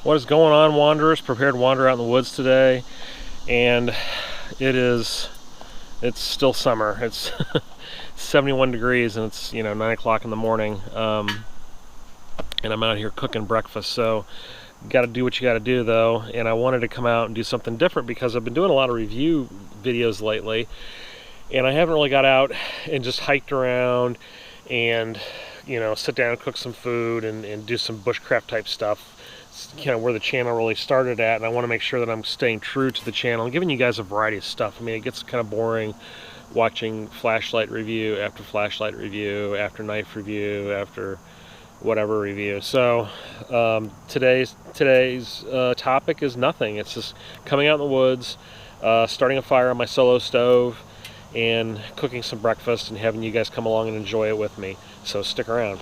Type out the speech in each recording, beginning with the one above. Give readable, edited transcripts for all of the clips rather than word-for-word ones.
What is going on, wanderers? Prepared to wander out in the woods today, and it's still summer. It's 71 degrees, and it's 9 o'clock in the morning, and I'm out here cooking breakfast. So got to do what you got to do, though. And I wanted to come out and do something different because I've been doing a lot of review videos lately, and I haven't really got out and just hiked around and sit down and cook some food and do some bushcraft type stuff. It's kind of where the channel really started at, and I want to make sure that I'm staying true to the channel and giving you guys a variety of stuff. I mean, it gets kind of boring watching flashlight review after knife review after whatever review. So today's topic is nothing. It's just coming out in the woods, starting a fire on my solo stove, and cooking some breakfast and having you guys come along and enjoy it with me. So stick around.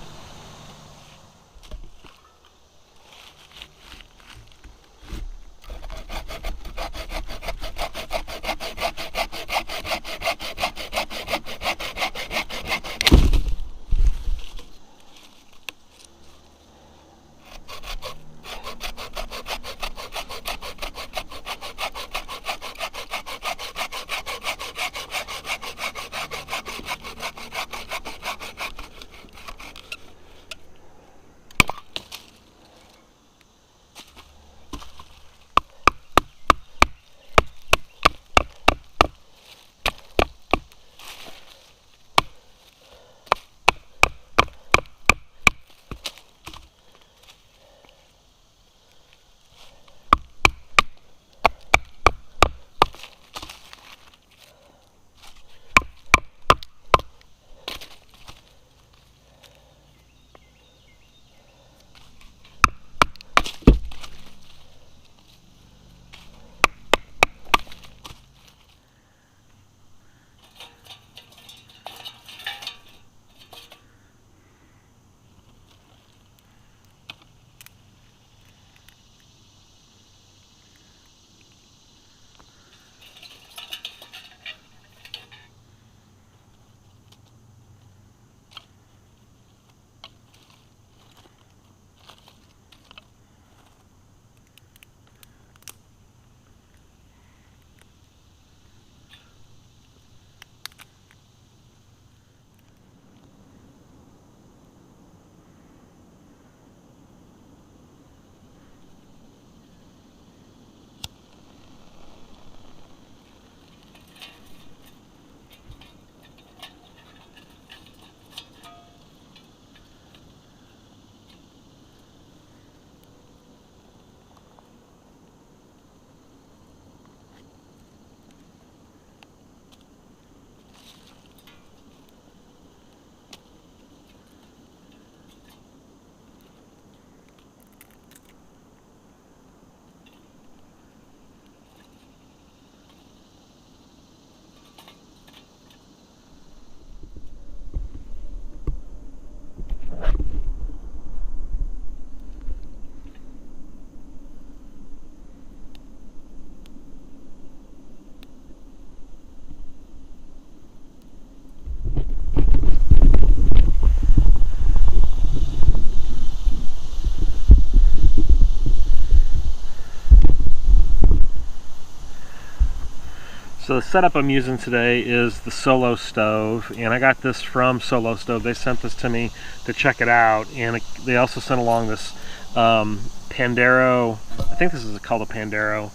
So the setup I'm using today is the Solo Stove, and I got this from Solo Stove. They sent this to me to check it out, and they also sent along this Pandero, I think this is called a Pandero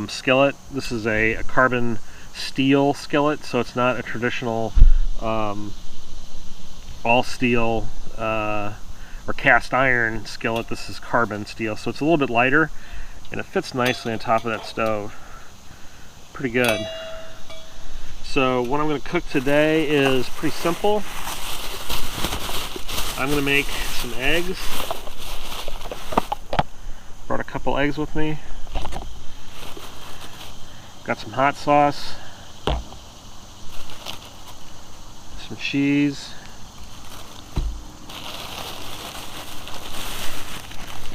skillet. This is a carbon steel skillet, so it's not a traditional all steel or cast iron skillet. This is carbon steel, so it's a little bit lighter, and it fits nicely on top of that stove. Pretty good. So what I'm going to cook today is pretty simple. I'm going to make some eggs. Brought a couple eggs with me. Got some hot sauce, some cheese,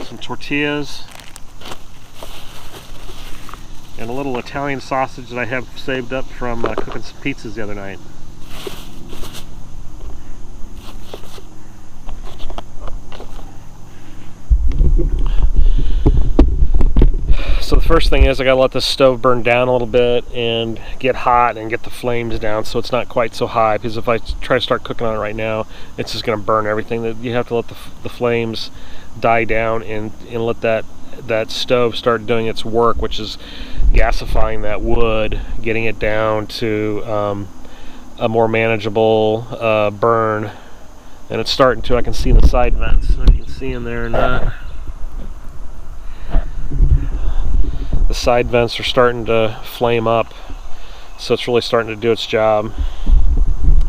some tortillas, and a little Italian sausage that I have saved up from cooking some pizzas the other night. first thing is I gotta let the stove burn down a little bit and get hot and get the flames down so it's not quite so high, because if I try to start cooking on it right now, it's just gonna burn everything. That you have to let the flames die down and let that stove start doing its work, which is gasifying that wood, getting it down to a more manageable burn. And it's starting to. I can see the side vents. I don't know if you can see in there or not. The side vents are starting to flame up, so it's really starting to do its job.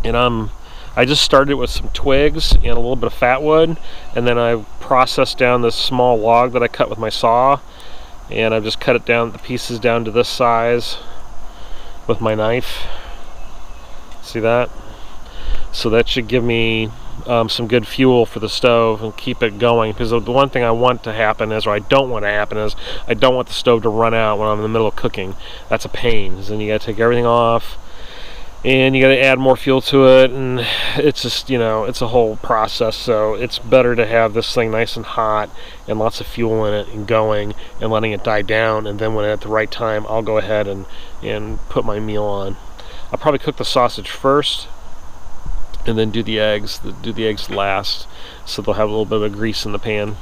And I just started with some twigs and a little bit of fat wood, and then I processed down this small log that I cut with my saw, and I've just cut it down, the pieces down to this size with my knife. See that? So that should give me some good fuel for the stove and keep it going, because the one thing I want to happen is, or I don't want to happen is, I don't want the stove to run out when I'm in the middle of cooking. That's a pain, because then you got to take everything off and you got to add more fuel to it, and it's just, you know, it's a whole process. So it's better to have this thing nice and hot and lots of fuel in it and going and letting it die down, and then when at the right time I'll go ahead and put my meal on. I'll probably cook the sausage first and then do the eggs last, so they'll have a little bit of grease in the pan.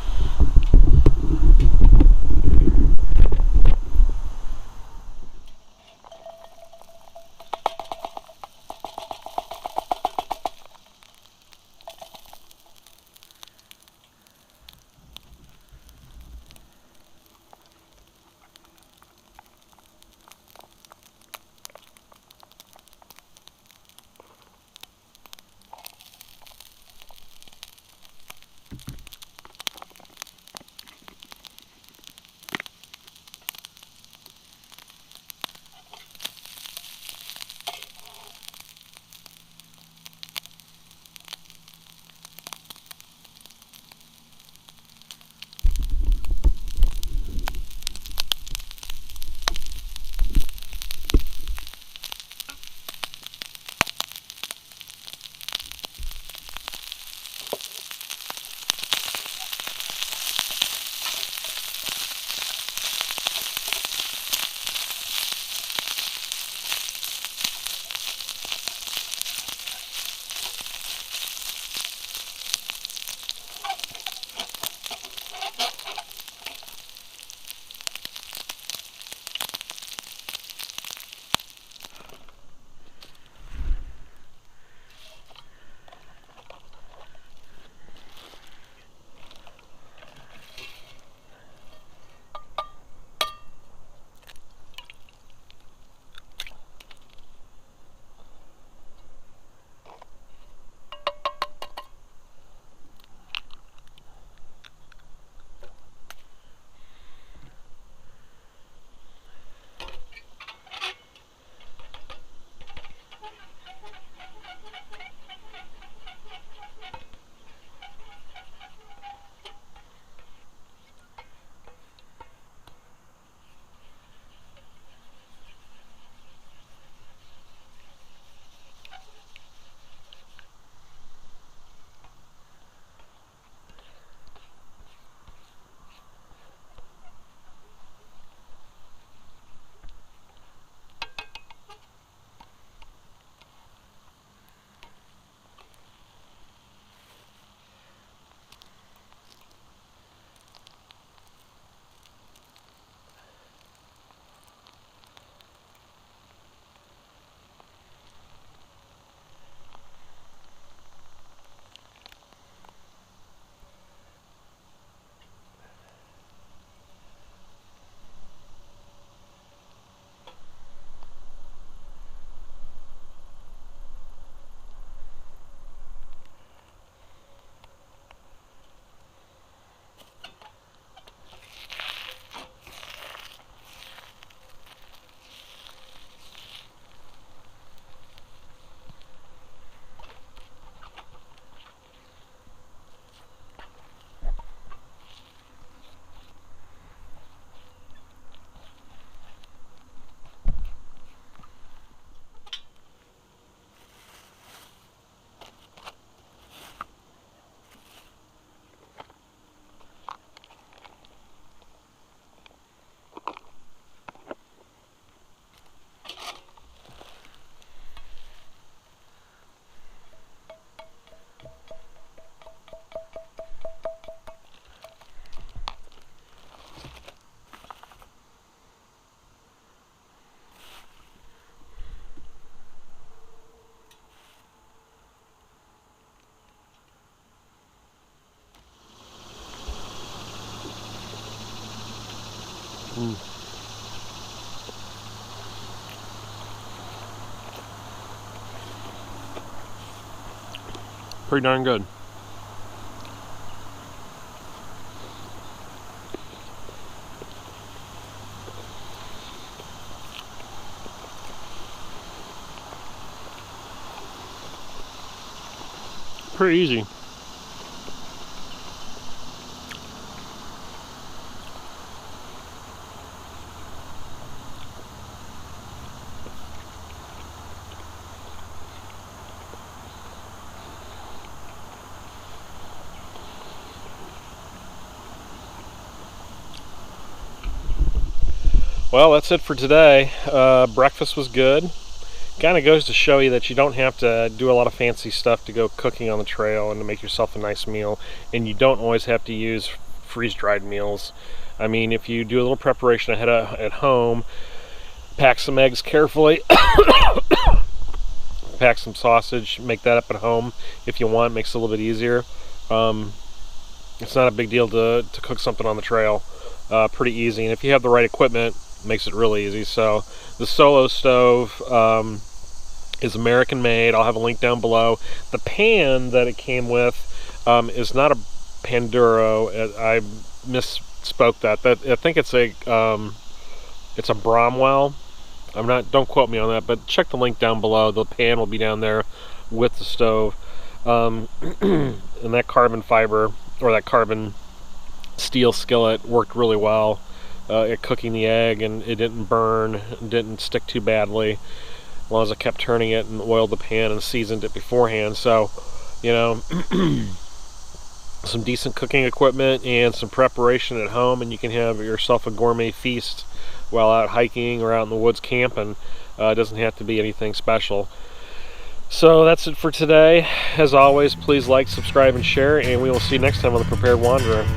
Pretty darn good. Pretty easy. Well, that's it for today. Breakfast was good. Kind of goes to show you that you don't have to do a lot of fancy stuff to go cooking on the trail and to make yourself a nice meal, and you don't always have to use freeze-dried meals. I mean, if you do a little preparation ahead at home, pack some eggs carefully, pack some sausage, make that up at home if you want. Makes it a little bit easier. It's not a big deal to cook something on the trail. Pretty easy, and if you have the right equipment, makes it really easy. So the Solo stove is American made. I'll have a link down below. The pan that it came with is not a Panduro. I misspoke that. I think it's a Bromwell. Don't quote me on that, but check the link down below. The pan will be down there with the stove. And that carbon fiber, or that carbon steel skillet, worked really well at cooking the egg, and it didn't burn, didn't stick too badly, as long as I kept turning it and oiled the pan and seasoned it beforehand. So, you know, some decent cooking equipment and some preparation at home, and you can have yourself a gourmet feast while out hiking or out in the woods camping. It doesn't have to be anything special. So that's it for today. As always, please like, subscribe, and share, and we will see you next time on The Prepared Wanderer.